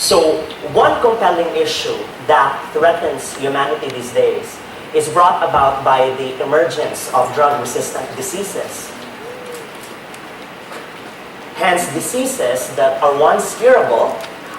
So one compelling issue that threatens humanity these days is brought about by the emergence of drug-resistant diseases. Hence, diseases that are once curable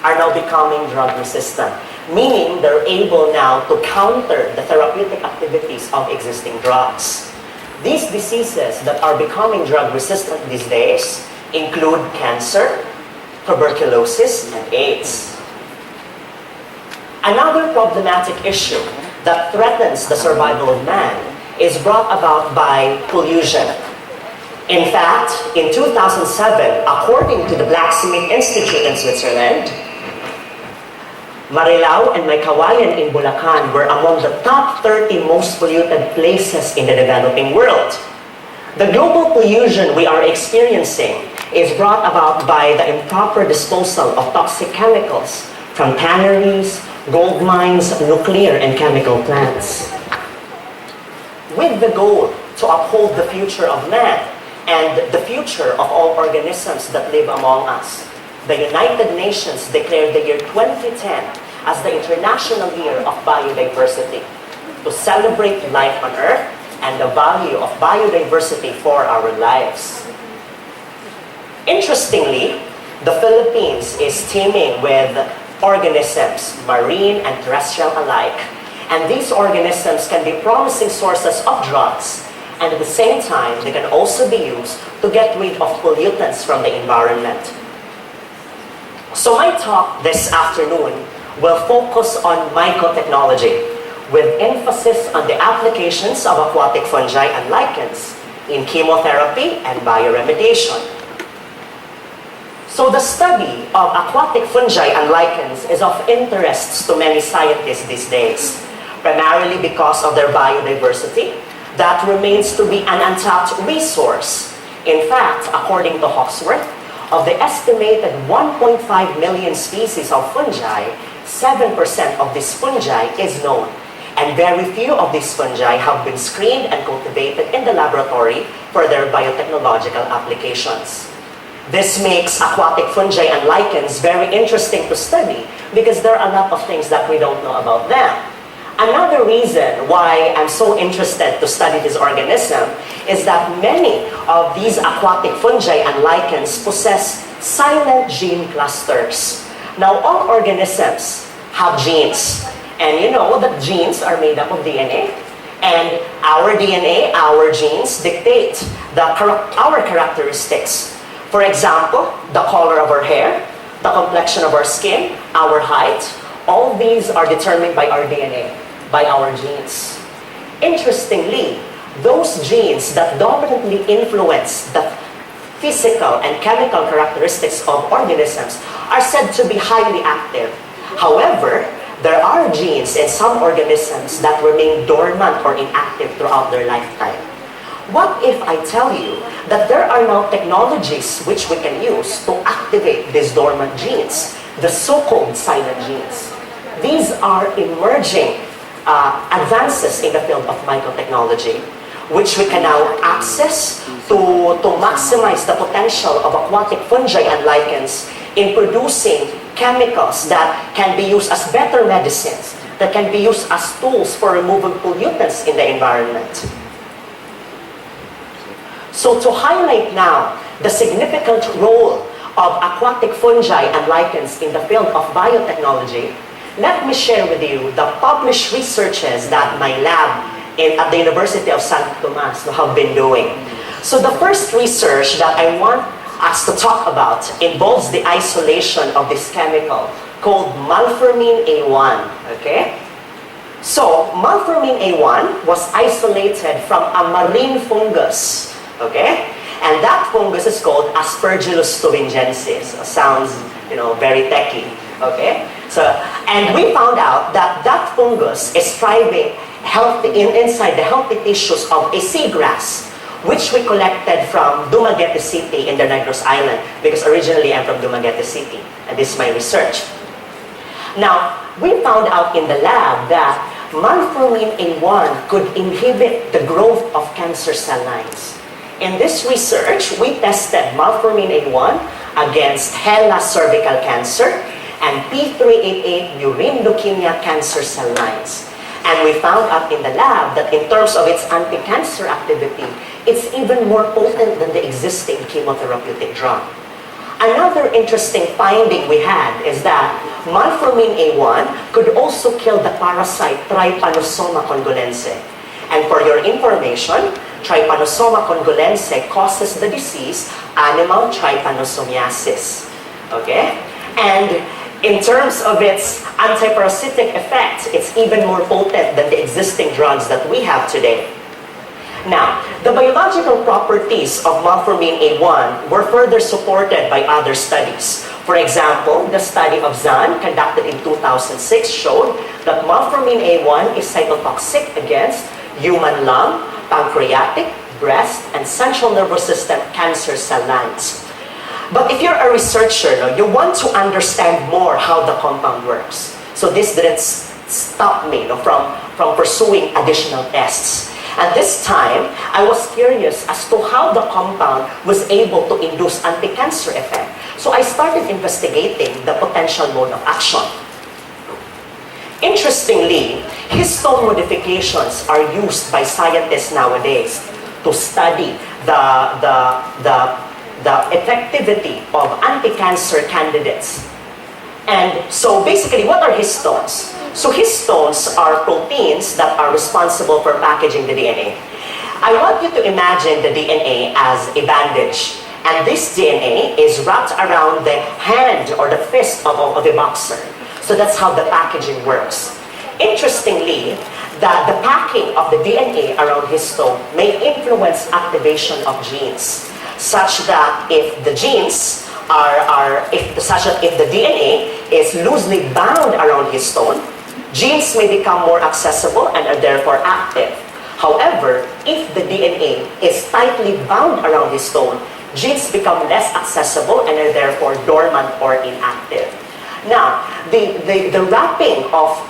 are now becoming drug-resistant, meaning they're able now to counter the therapeutic activities of existing drugs. These diseases that are becoming drug-resistant these days include cancer, tuberculosis, and AIDS. Another problematic issue that threatens the survival of man is brought about by pollution. In fact, in 2007, according to the Blacksmith Institute in Switzerland, Marilao and Maykawayan in Bulacan were among the top 30 most polluted places in the developing world. The global pollution we are experiencing is brought about by the improper disposal of toxic chemicals from tanneries, gold mines, nuclear and chemical plants. With the goal to uphold the future of man and the future of all organisms that live among us, the United Nations declared the year 2010 as the International Year of Biodiversity to celebrate life on Earth and the value of biodiversity for our lives. Interestingly, the Philippines is teeming with organisms, marine and terrestrial alike, and these organisms can be promising sources of drugs, and at the same time, they can also be used to get rid of pollutants from the environment. So my talk this afternoon will focus on mycotechnology, with emphasis on the applications of aquatic fungi and lichens in chemotherapy and bioremediation. So the study of aquatic fungi and lichens is of interest to many scientists these days, primarily because of their biodiversity that remains to be an untapped resource. In fact, according to Hawksworth, of the estimated 1.5 million species of fungi, 7% of these fungi is known, and very few of these fungi have been screened and cultivated in the laboratory for their biotechnological applications. This makes aquatic fungi and lichens very interesting to study because there are a lot of things that we don't know about them. Another reason why I'm so interested to study this organism is that many of these aquatic fungi and lichens possess silent gene clusters. Now, all organisms have genes, and you know that genes are made up of DNA, and our DNA, our genes, dictate our characteristics. For example, the color of our hair, the complexion of our skin, our height, all these are determined by our DNA, by our genes. Interestingly, those genes that dominantly influence the physical and chemical characteristics of organisms are said to be highly active. However, there are genes in some organisms that remain dormant or inactive throughout their lifetime. What if I tell you that there are now technologies which we can use to activate these dormant genes, the so-called silent genes? These are emerging advances in the field of mycotechnology, which we can now access to maximize the potential of aquatic fungi and lichens in producing chemicals that can be used as better medicines, that can be used as tools for removing pollutants in the environment. So to highlight now the significant role of aquatic fungi and lichens in the field of biotechnology, let me share with you the published researches that my lab at the University of Tomas have been doing. So the first research that I want us to talk about involves the isolation of this chemical called malformin A1, okay? So malformin A1 was isolated from a marine fungus, okay? And that fungus is called Aspergillus thuringiensis. Sounds, very techy, okay? So, and we found out that that fungus is thriving inside the healthy tissues of a seagrass, which we collected from Dumaguete City in the Negros Island, because originally I'm from Dumaguete City, and this is my research. Now, we found out in the lab that malformin A1 could inhibit the growth of cancer cell lines. In this research, we tested malformin A1 against HeLa cervical cancer and P388 murine leukemia cancer cell lines. And we found out in the lab that in terms of its anti-cancer activity, it's even more potent than the existing chemotherapeutic drug. Another interesting finding we had is that malformin A1 could also kill the parasite Trypanosoma congolense. And for your information, Trypanosoma congolense causes the disease animal trypanosomiasis. Okay? And in terms of its antiparasitic effect, it's even more potent than the existing drugs that we have today. Now, the biological properties of malformin A1 were further supported by other studies. For example, the study of Zahn, conducted in 2006, showed that malformin A1 is cytotoxic against human lung, pancreatic, breast, and central nervous system cancer cell lines. But if you're a researcher, you want to understand more how the compound works. So this didn't stop me from pursuing additional tests. And this time, I was curious as to how the compound was able to induce anti-cancer effect. So I started investigating the potential mode of action. Interestingly, histone modifications are used by scientists nowadays to study the effectivity of anti-cancer candidates. And so basically, what are histones? So histones are proteins that are responsible for packaging the DNA. I want you to imagine the DNA as a bandage. And this DNA is wrapped around the hand or the fist of a boxer. So that's how the packaging works. Interestingly, the packing of the DNA around histone may influence activation of genes, such that if the genes if the DNA is loosely bound around histone, genes may become more accessible and are therefore active. However, if the DNA is tightly bound around histone, genes become less accessible and are therefore dormant or inactive. Now, the wrapping of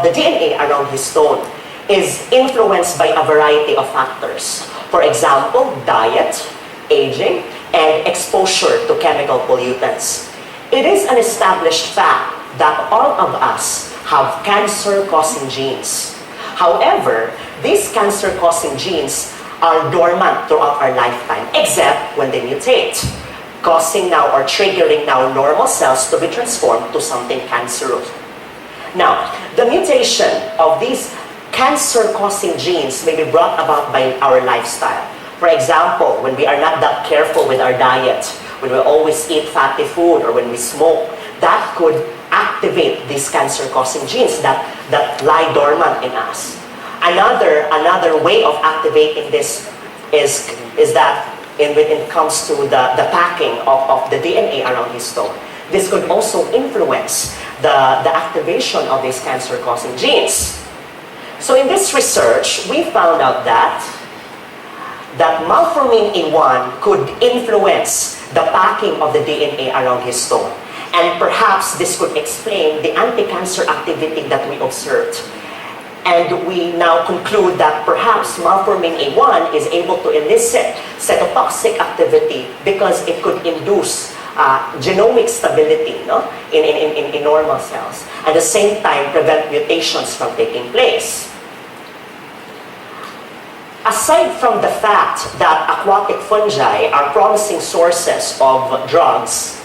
the DNA around histone is influenced by a variety of factors. For example, diet, aging, and exposure to chemical pollutants. It is an established fact that all of us have cancer-causing genes. However, these cancer-causing genes are dormant throughout our lifetime, except when they mutate, causing now or triggering now normal cells to be transformed to something cancerous. Now, the mutation of these cancer-causing genes may be brought about by our lifestyle. For example, when we are not that careful with our diet, when we always eat fatty food or when we smoke, that could activate these cancer-causing genes that lie dormant in us. Another way of activating this is that when it comes to the packing of the DNA around histone, this could also influence the activation of these cancer-causing genes. So in this research, we found out that malformin A1 could influence the packing of the DNA around histone. And perhaps this could explain the anti-cancer activity that we observed. And we now conclude that perhaps malformin A1 is able to elicit cytotoxic activity because it could induce genomic stability in normal cells. At the same time, prevent mutations from taking place. Aside from the fact that aquatic fungi are promising sources of drugs,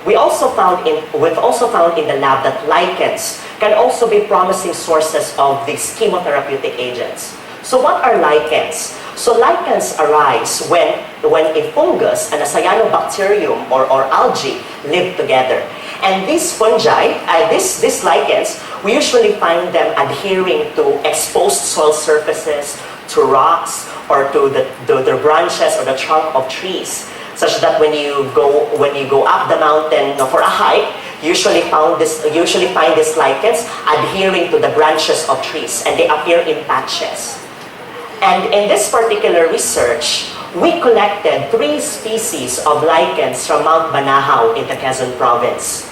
we've also found in the lab that lichens can also be promising sources of these chemotherapeutic agents. So what are lichens? So lichens arise when a fungus and a cyanobacterium or algae live together. And these fungi, these lichens, we usually find them adhering to exposed soil surfaces, to rocks, or to the branches or the trunk of trees, such that when you go up the mountain for a hike, you usually find these lichens adhering to the branches of trees, and they appear in patches. And in this particular research, we collected 3 species of lichens from Mount Banahaw in the Quezon Province.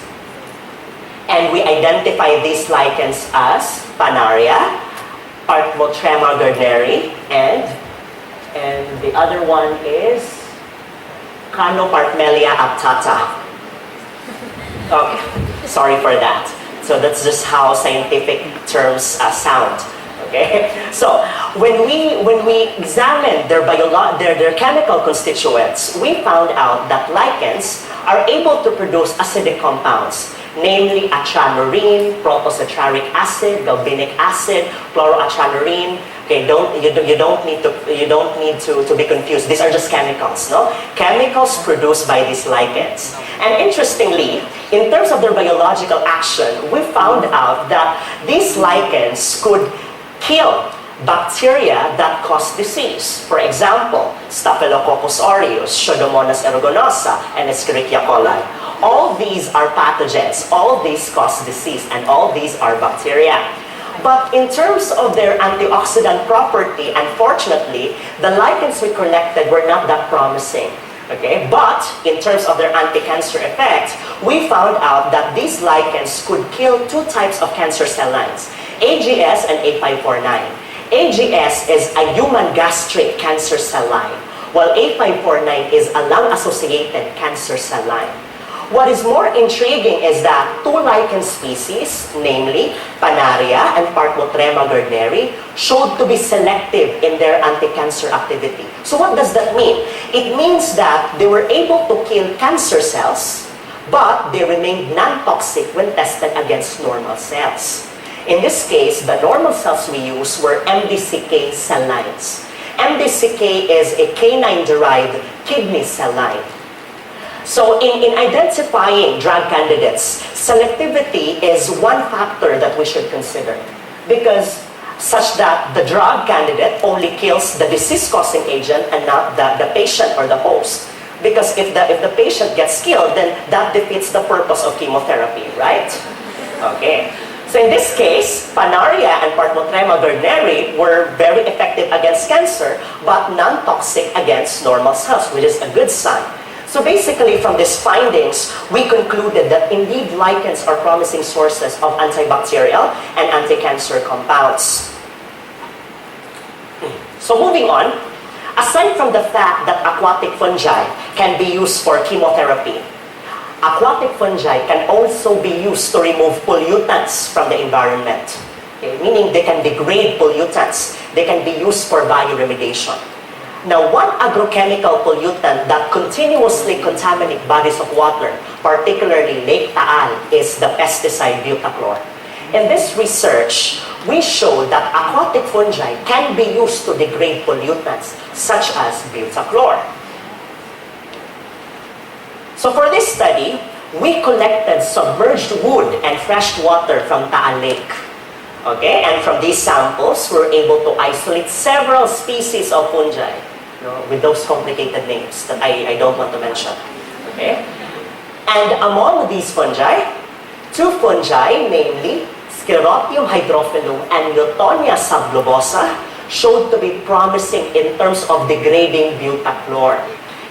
And we identified these lichens as Panaria, Parthmotrema gardneri, and the other one is Canoparthmelia aptata. Okay, sorry for that. So that's just how scientific terms sound. Okay, so when we examined their chemical constituents, we found out that lichens are able to produce acidic compounds, namely atranorine, protocetraric acid, galvanic acid, chloroatranorine. Okay, you don't need to be confused. These are just chemicals, no? Chemicals produced by these lichens. And interestingly, in terms of their biological action, we found out that these lichens could kill bacteria that cause disease. For example, Staphylococcus aureus, Pseudomonas aeruginosa, and Escherichia coli. All these are pathogens. All these cause disease, and all these are bacteria. But in terms of their antioxidant property, unfortunately, the lichens we collected were not that promising. Okay? But in terms of their anti-cancer effect, we found out that these lichens could kill two types of cancer cell lines, AGS and A549. AGS is a human gastric cancer cell line, while A549 is a lung-associated cancer cell line. What is more intriguing is that two lichen species, namely Panaria and Parthenotrema gardneri, showed to be selective in their anti-cancer activity. So what does that mean? It means that they were able to kill cancer cells, but they remained non-toxic when tested against normal cells. In this case, the normal cells we use were MDCK cell lines. MDCK is a canine-derived kidney cell line. So in identifying drug candidates, selectivity is one factor that we should consider, because such that the drug candidate only kills the disease-causing agent and not the patient or the host. Because if the patient gets killed, then that defeats the purpose of chemotherapy, right? Okay. So in this case, Panaria and Parthenotrema gardneri were very effective against cancer, but non-toxic against normal cells, which is a good sign. So basically, from these findings, we concluded that indeed lichens are promising sources of antibacterial and anti-cancer compounds. So moving on, aside from the fact that aquatic fungi can be used for chemotherapy, aquatic fungi can also be used to remove pollutants from the environment. Okay? Meaning they can degrade pollutants. They can be used for bioremediation. Now, one agrochemical pollutant that continuously contaminates bodies of water, particularly Lake Taal, is the pesticide butachlor. In this research, we showed that aquatic fungi can be used to degrade pollutants, such as butachlor. So for this study, we collected submerged wood and fresh water from Taal Lake. Okay, and from these samples, we're able to isolate several species of fungi, with those complicated names that I don't want to mention. Okay? And among these fungi, two fungi, namely Sclerotium hydrophyllum and Newtonia subglobosa, showed to be promising in terms of degrading butachlor.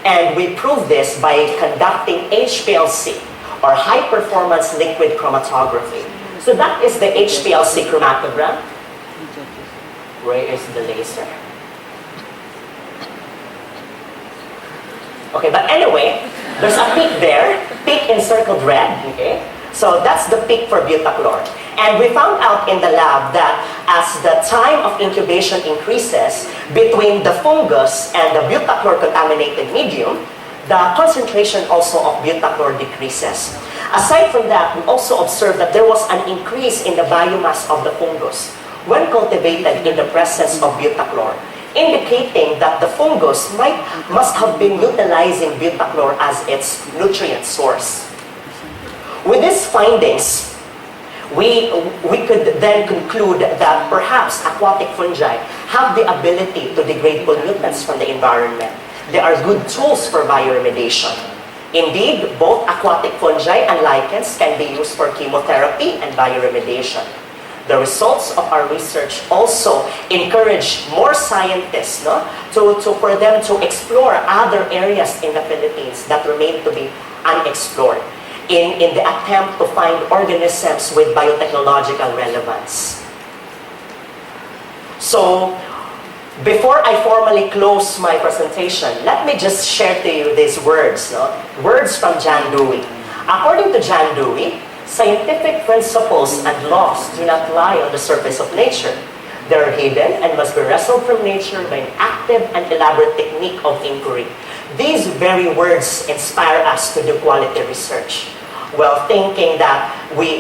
And we proved this by conducting HPLC, or high performance liquid chromatography. So that is the HPLC chromatogram. Where is the laser? Okay, but anyway, there's a peak there, peak encircled red, okay? So that's the peak for butachlor. And we found out in the lab that as the time of incubation increases between the fungus and the butachlor contaminated medium, the concentration also of butachlor decreases. Aside from that, we also observed that there was an increase in the biomass of the fungus when cultivated in the presence of butachlor, indicating that the fungus must have been utilizing butachlor as its nutrient source. With these findings, we could then conclude that perhaps aquatic fungi have the ability to degrade pollutants from the environment. They are good tools for bioremediation. Indeed, both aquatic fungi and lichens can be used for chemotherapy and bioremediation. The results of our research also encourage more scientists for them to explore other areas in the Philippines that remain to be unexplored in the attempt to find organisms with biotechnological relevance. So, before I formally close my presentation, let me just share to you these words. Words from John Dewey. According to John Dewey, scientific principles and laws do not lie on the surface of nature. They are hidden and must be wrestled from nature by an active and elaborate technique of inquiry. These very words inspire us to do quality research, while thinking that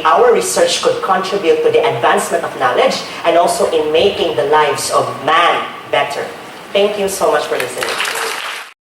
our research could contribute to the advancement of knowledge and also in making the lives of man better. Thank you so much for listening.